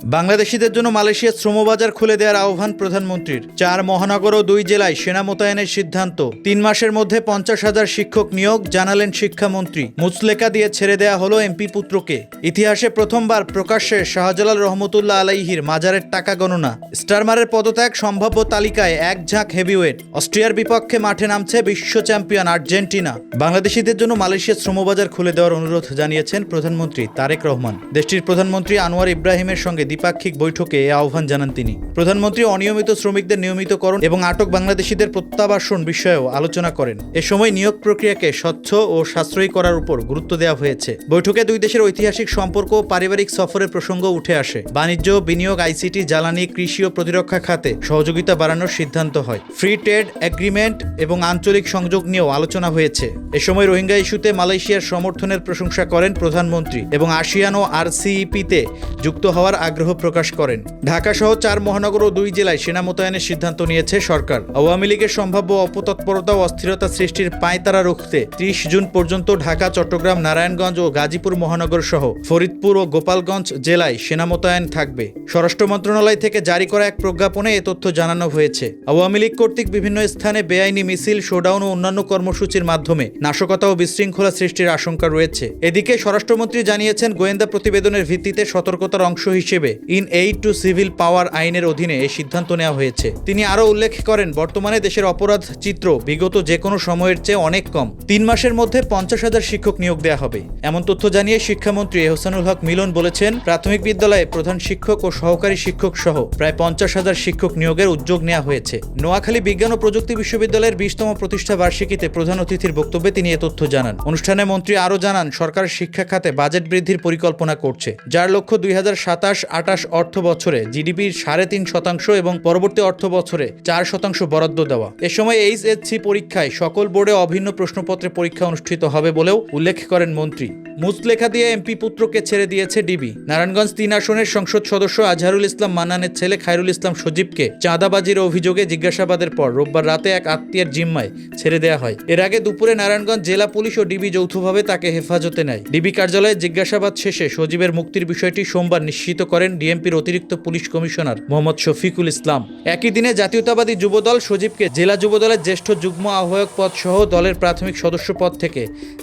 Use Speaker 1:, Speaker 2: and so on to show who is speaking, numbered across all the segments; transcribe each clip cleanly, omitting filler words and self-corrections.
Speaker 1: বাংলাদেশিদের জন্য মালয়েশিয়ার শ্রমবাজার খুলে দেওয়ার আহ্বান প্রধানমন্ত্রীর। 4 মহানগর ও 2 জেলায় সেনা মোতায়েনের সিদ্ধান্ত। 3 মাসের মধ্যে 50,000 শিক্ষক নিয়োগ জানালেন শিক্ষামন্ত্রী। মুচলেকা দিয়ে ছেড়ে দেয়া হলো এমপি পুত্রকে। ইতিহাসে প্রথমবার প্রকাশ্যে শাহজালাল রহমতুল্লাহ আলাইহির মাজারের টাকা গণনা। স্টারমারের পদত্যাগ সম্ভাব্য তালিকায় এক ঝাঁক হেভিওয়েট। অস্ট্রিয়ার বিপক্ষে মাঠে নামছে বিশ্ব চ্যাম্পিয়ন আর্জেন্টিনা। বাংলাদেশিদের জন্য মালয়েশিয়ার শ্রমবাজার খুলে দেওয়ার অনুরোধ জানিয়েছেন প্রধানমন্ত্রী তারেক রহমান। দেশটির প্রধানমন্ত্রী আনোয়ার ইব্রাহিমের সঙ্গে দ্বিপাক্ষিক বৈঠকে এ আহ্বান জানান তিনি। প্রধানমন্ত্রী অনিয়মিত শ্রমিকদের নিয়মিতকরণ এবং আটক বাংলাদেশিদের প্রত্যাবাসন বিষয়েও আলোচনা করেন। এ সময় নিয়োগ প্রক্রিয়াকে স্বচ্ছ ও সাশ্রয়ী করার উপর গুরুত্ব দেওয়া হয়েছে। বৈঠকে দুই দেশের ঐতিহাসিক সম্পর্ক ও পারিবারিক সফরের প্রসঙ্গ উঠে আসে। বাণিজ্য, বিনিয়োগ, আইসিটি, জ্বালানি, কৃষি ও প্রতিরক্ষা খাতে সহযোগিতা বাড়ানোর সিদ্ধান্ত হয়। ফ্রি ট্রেড এগ্রিমেন্ট এবং আঞ্চলিক সংযোগ নিয়েও আলোচনা হয়েছে। এ সময় রোহিঙ্গা ইস্যুতে মালয়েশিয়ার সমর্থনের প্রশংসা করেন প্রধানমন্ত্রী এবং আসিয়ান ও আরসিইপিতে যুক্ত হওয়ার আগ্রহ প্রকাশ করেন। ঢাকা সহ 4 মহানগর ও 2 জেলায় সেনা মোতায়েনের সিদ্ধান্ত নিয়েছে সরকার। আওয়ামী লীগের সম্ভাব্য অপতৎপরতা ও অস্থিরতা সৃষ্টির পাঁয়তারা রুখতে 30 জুন পর্যন্ত ঢাকা, চট্টগ্রাম, নারায়ণগঞ্জ ও গাজীপুর মহানগর সহ ফরিদপুর ও গোপালগঞ্জ জেলায় সেনা মোতায়েন থাকবে। স্বরাষ্ট্র মন্ত্রণালয় থেকে জারি করা এক প্রজ্ঞাপনে এ তথ্য জানানো হয়েছে। আওয়ামী লীগ কর্তৃক বিভিন্ন স্থানে বেআইনি মিছিল, শোডাউন ও অন্যান্য কর্মসূচির মাধ্যমে নাশকতা ও বিশৃঙ্খলা সৃষ্টির আশঙ্কা রয়েছে। এদিকে স্বরাষ্ট্রমন্ত্রী জানিয়েছেন, গোয়েন্দা প্রতিবেদনের ভিত্তিতে সতর্কতার অংশ হিসেবে ইন এইড টু সিভিল পাওয়ার আইনের অধীনে এই সিদ্ধান্ত নেওয়া হয়েছে। তিনি আরও উল্লেখ করেন, বর্তমানে দেশের অপরাধ চিত্র বিগত যে কোনো সময়ের চেয়ে অনেক কম। 3 মাসের মধ্যে 50,000 শিক্ষক নিয়োগ দেওয়া হবে। এমন তথ্য জানিয়ে শিক্ষামন্ত্রী এহসানুল হক মিলন বলেছেন, প্রাথমিক বিদ্যালয়ে প্রধান শিক্ষক ও সহকারী শিক্ষক সহ প্রায় 50,000 শিক্ষক নিয়োগের উদ্যোগ নেওয়া হয়েছে। নোয়াখালী বিজ্ঞান ও প্রযুক্তি বিশ্ববিদ্যালয়ের 20তম প্রতিষ্ঠা বার্ষিকীতে প্রধান অতিথির বক্তব্যে তিনি এ তথ্য জানান। অনুষ্ঠানে মন্ত্রী আরও জানান, সরকার শিক্ষা খাতে বাজেট বৃদ্ধির পরিকল্পনা করছে, যার লক্ষ্য 2027-28 অর্থ বছরে জিডিপির 3.5% এবং পরবর্তী অর্থ বছরে 4% বরাদ্দ দেওয়া। এ সময় এইচএসসি পরীক্ষায় সকল বোর্ডে অভিন্ন প্রশ্নপত্রে পরীক্ষা অনুষ্ঠিত হবে বলেও উল্লেখ করেন মন্ত্রী। মুচলেখা দিয়ে এমপি পুত্রকে ছেড়ে দিয়েছে ডিবি। নারায়ণগঞ্জ 3 আসনের সংসদ সদস্য আজহারুল ইসলাম মান্নানের ছেলে খায়রুল ইসলাম সজীবকে চাঁদাবাজির অভিযোগে জিজ্ঞাসাবাদের পর রোববার রাতে এক আত্মীয়ের জিম্মায় ছেড়ে দেওয়া হয়। এর আগে দুপুরে নারায়ণগঞ্জ জেলা পুলিশ ও ডিবি যৌথভাবে তাকে হেফাজতে নেয়। ডিবি কার্যালয়ে জিজ্ঞাসাবাদ শেষে সজীবের মুক্তির বিষয়টি সোমবার নিশ্চিত করেন ডিএমপির অতিরিক্ত পুলিশ কমিশনার মোহাম্মদ শফিকুল ইসলাম। একই দিনে জাতীয়তাবাদী যুবদল সজীবকে জেলা যুবদলের জ্যেষ্ঠ যুগ্ম আহ্বায়ক পদ সহ দলের প্রাথমিক সদস্য পদ থেকে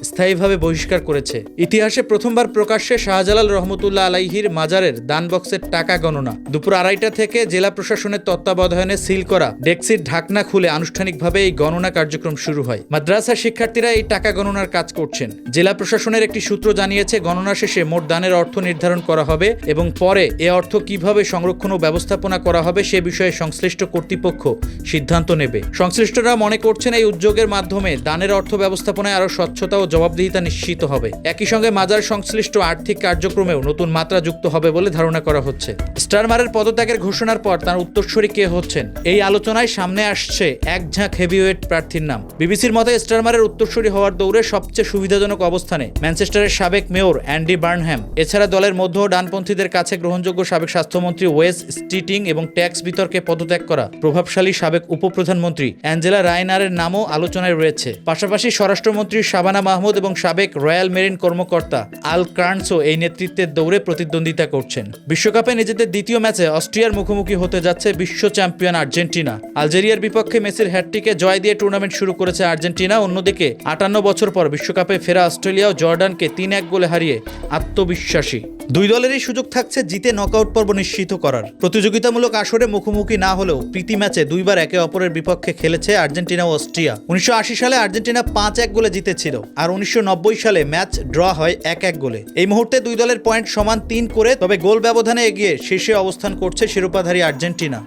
Speaker 1: স্থায়ীভাবে বহিষ্কার করেছে। ইতিহাসে প্রথমবার প্রকাশ্যে শাহজালাল রহমতুল্লাহ আলাইহির মাজারের দান বক্সের টাকা গণনা। দুপুর 2:30টা থেকে জেলা প্রশাসনের তত্ত্বাবধানে সিল করা ডেক্সির ঢাকনা খুলে আনুষ্ঠানিকভাবে এই গণনা কার্যক্রম শুরু হয়। মাদ্রাসার শিক্ষার্থীরা এই টাকা গণনার কাজ করছেন। জেলা প্রশাসনের একটি সূত্র জানিয়েছে, গণনা শেষে মোট দানের অর্থ নির্ধারণ করা হবে এবং পরে এ অর্থ কিভাবে সংরক্ষণ ও ব্যবস্থাপনা করা হবে সে বিষয়ে সংশ্লিষ্ট কর্তৃপক্ষ সিদ্ধান্ত নেবে। সংশ্লিষ্টরা মনে করছেন, এই উদ্যোগের মাধ্যমে দানের অর্থ ব্যবস্থাপনায় আরও স্বচ্ছতা ও জবাবদিহিতা নিশ্চিত হবে। একই সঙ্গে মাজার সংশ্লিষ্ট আর্থিক কার্যক্রমেও নতুন মাত্রা যুক্ত হবে বলে ধারণা করা হচ্ছে। স্টারমারের পদত্যাগের ঘোষণার পর তার উত্তরসূরি কে হচ্ছেন, এই আলোচনায় সামনে আসছে এক ঝাঁক হেভিওয়েট প্রার্থীর নাম। বিবিসির মতে স্টারমারের উত্তরসূরি হওয়ার দৌড়ে সবচেয়ে সুবিধাজনক অবস্থানে ম্যানচেস্টারের সাবেক মেয়র অ্যান্ডি বার্নহ্যাম। এছাড়া দলের মধ্য ও ডানপন্থীদের কাছে গ্রহণযোগ্য সাবেক স্বাস্থ্যমন্ত্রী ওয়েস স্টিটিং এবং ট্যাক্স বিতর্কে পদত্যাগ করা প্রভাবশালী সাবেক উপপ্রধানমন্ত্রী অ্যাঞ্জেলা রায়নারের নামও আলোচনায় রয়েছে। পাশাপাশি স্বরাষ্ট্রমন্ত্রী শাবানা মাহমুদ এবং সাবেক রয়্যাল মেরিন কর্মকর্তা আল কার্নসও এই নেতৃত্বের দৌড়ে প্রতিদ্বন্দ্বিতা করছেন। বিশ্বকাপে নিজেদের দ্বিতীয় ম্যাচে অস্ট্রিয়ার মুখোমুখি হতে যাচ্ছে বিশ্ব চ্যাম্পিয়ন আর্জেন্টিনা। আলজেরিয়ার বিপক্ষে মেসির হ্যাটট্রিকে জয় দিয়ে টুর্নামেন্ট শুরু করেছে আর্জেন্টিনা। অন্যদিকে 58 বছর পর বিশ্বকাপে ফেরা অস্ট্রেলিয়াও জর্ডানকে 3-1 গোলে হারিয়ে আত্মবিশ্বাসী। দুই দলেরই সুযোগ থাকছে জিতে নকআউট পর্ব নিশ্চিত করার। প্রতিযোগিতামূলক আসরে মুখোমুখি না হলেও প্রীতি ম্যাচে দুইবার একে অপরের বিপক্ষে খেলেছে আর্জেন্টিনা ও অস্ট্রিয়া। 1980 সালে আর্জেন্টিনা 5-1 গোলে জিতেছিল আর 1990 সালে ম্যাচ ড্র হয় 1-1 গোলে। এই মুহূর্তে দুই দলের পয়েন্ট সমান 3 করে, তবে গোল ব্যবধানে এগিয়ে শীর্ষে অবস্থান করছে শিরোপাধারী আর্জেন্টিনা।